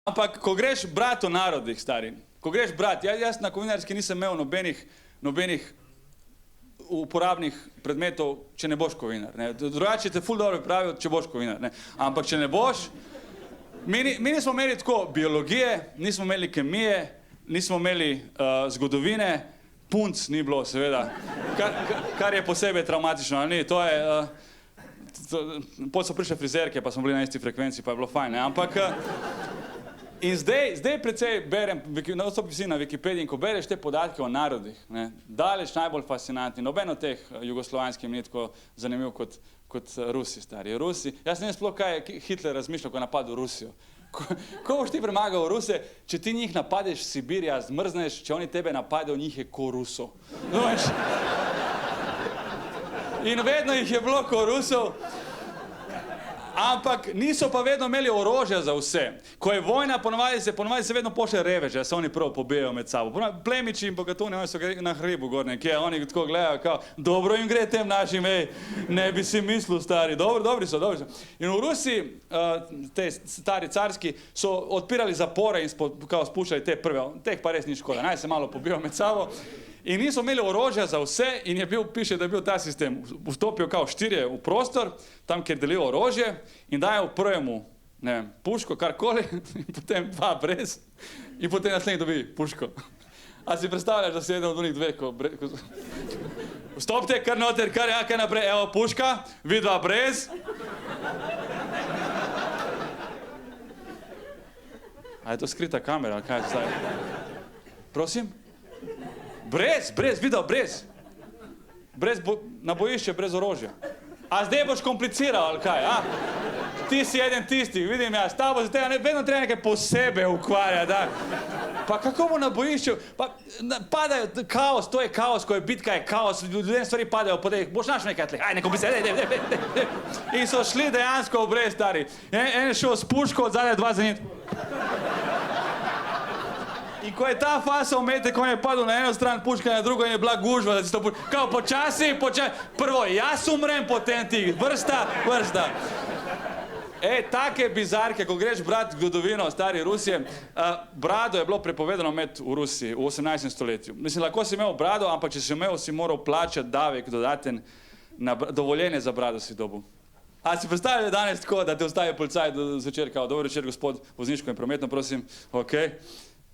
Ampak, ko greš brat v narodih, stari, ko greš brat, jaz na kovinarski nisem imel nobenih uporabnih predmetov, če ne boš kovinar. Drugače te ful dobro pravijo, če boš kovinar. Ne? Ampak, če ne boš, mi nismo imeli tako biologije, nismo imeli kemije, nismo imeli zgodovine, punc ni bilo, seveda, kar je posebej traumatično, ali ni, to je... Potem so prišle frizerke, pa smo bili na isti frekvenci, pa je bilo fajn, ne? Ampak... In zdaj precej berem, na Wikipediji, in ko bereš te podatke o narodih, ne, daleč najbolj fascinantni, noben od teh jugoslovanskih ni tako zanimiv kot Rusi, stari. Rusi, jaz ne vem sploh, kaj je Hitler razmišljal, ko je napadel Rusijo. Ko boš ti premagal Ruse, če ti njih napadeš v Sibirija, zmrzneš, če oni tebe napadejo, njih je ko Rusov. In vedno jih je bilo ko Rusov. Ampak niso pa vedno imeli orožja za vse. Ko je vojna, ponovadi se vedno pošle reveže, da se oni prvo pobijajo med sabo. Plemiči in bogatuni, oni so na hribu gor nekje, oni tako gledajo, kao, dobro jim gre tem našim, ne bi si mislil, stari, dobri so. In v Rusiji, te stari carski, so odpirali zapore in spuščali te prve, teh pa res ni škoda, naj se malo pobijajo med sabo. In niso imeli orožja za vse in piše, da je bil ta sistem. Vstopijo kao 4 v prostor, tam, kjer delijo orožje in dajo prvemu, ne vem, puško, karkoli, in potem 2 brez, in potem naslednji dobi puško. A si predstavljaš, da si eden od onih dveh, ko... Vstopite, kar noter, kar naprej, evo puška, vi 2 brez. A je to skrita kamera, kaj je zdaj? Prosim? Brez, videl, brez. Na bojišče, brez orožja. A zdaj boš kompliciral, ali kaj, a? Ti si eden tistih, vidim jaz, ta bo za tega, vedno treba nekaj posebej ukvarjati, da. Pa kako bo na bojišču, pa padajo, kaos, to je kaos, ko je bitka, je kaos, ljudem stvari padajo po teh, boš našel nekaj tleh, aj, ne kompliciraj, In so šli dejansko v brez, stari. En je šel s puško, od zadaj 2 za njim. In ko je ta fasa umete, ko je padel na eno stran puška, na drugo in je bila gužva, da si to puška. Kao počasi, prvo jaz umrem, potem ti, vrsta. Take bizarke, ko greš brat zgodovino stari Rusije, brado je bilo prepovedano imeti v Rusiji v 18. stoletju. Mislim, lahko si imel brado, ampak če si imel, si moral plačati davek dodaten na dovoljenje za brado si dobil. A si predstavljali danes tako, da te ostaje policaj do zvečer, kao, dober večer, gospod, vozniško in prometno, prosim, okej.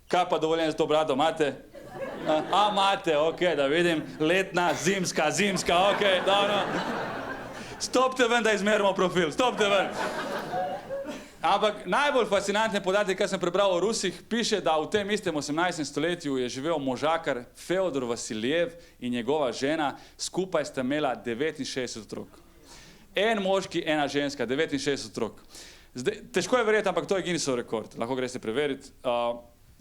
Kaj pa dovoljenje za to brado, imate? A, imate, okej, da vidim, letna, zimska, okej, dobro. Stopite ven, da izmerimo profil, stopite ven. Ampak najbolj fascinantne podatke, kar sem prebral o Rusih, piše, da v tem istem 18. stoletju je živel možakar Feodor Vasiljev in njegova žena, skupaj sta imela 69 otrok. En moški, ena ženska, 69 otrok. Težko je verjeti, ampak to je Guinnessov rekord, lahko greste preveriti.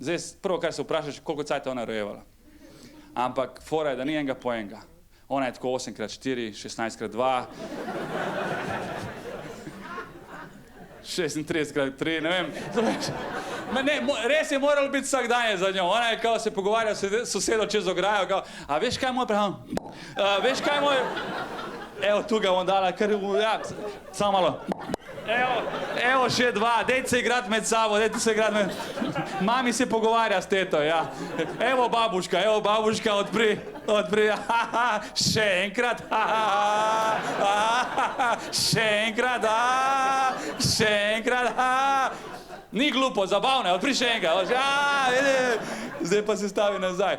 Zdaj, prvo, kar se vprašaš, koliko cajta ona rojevala. Ampak fora je, da ni enega po enega. Ona je tako 8x4, 16x2, 36x3, ne vem. Res je moralo biti vsak dan za njo. Ona je kao se pogovarjala s sosedo čez ograjo, kao, a veš kaj moj preham? Veš kaj moj... Evo, tu ga bom dala, kar... Ja, samo malo. Evo še 2, dejte se igrati med sabo, Mami se pogovarja s teto, ja. Evo babuška, odpri, še enkrat, še enkrat, Ni glupo, zabavno je, odpri še enkrat, Zdaj pa se stavi nazaj.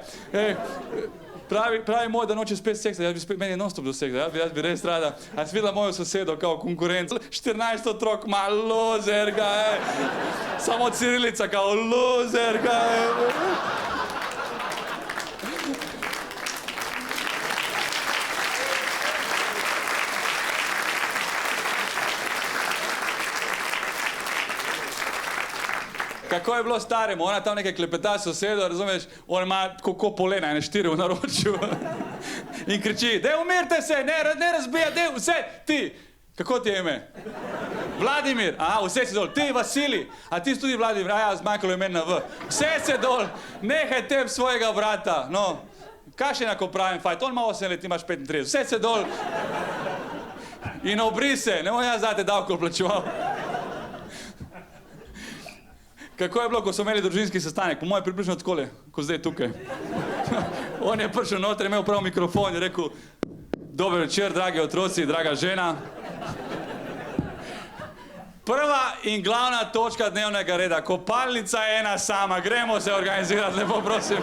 Pravi moj, da noče spet seksa, meni je non-stop do seksa, jaz bi res rada. A si videla mojo sosedo kao konkurenco? 14 otrok, ma luzerka, Samo Cirilica kao luzerka, Kako je bilo staremu, ona tam nekaj klepeta sosedo, razumeš, on ima kako polena, 4 v naročju. In kriči, dej umirte se, ne razbija, dej vse, ti. Kako ti je ime? Vladimir, vse si dol, ti Vasilij, a ti si tudi Vladimir, zmanjkalo imen na V. Vse se dol, nehaj tem svojega brata, no. Kaj še enako pravim fajt, on ima 8 let, ti imaš 35, vse se dol. In obri se, ne bom jaz zate davko plačeval. Kako je bilo, ko so imeli družinski sestanek? Po mojem približno takole, kot zdaj tukaj. On je prišel noter, imel prav mikrofon in rekel: "Dober večer, dragi otroci, draga žena. Prva in glavna točka dnevnega reda, kopalnica je ena sama, gremo se organizirati, lepo prosim."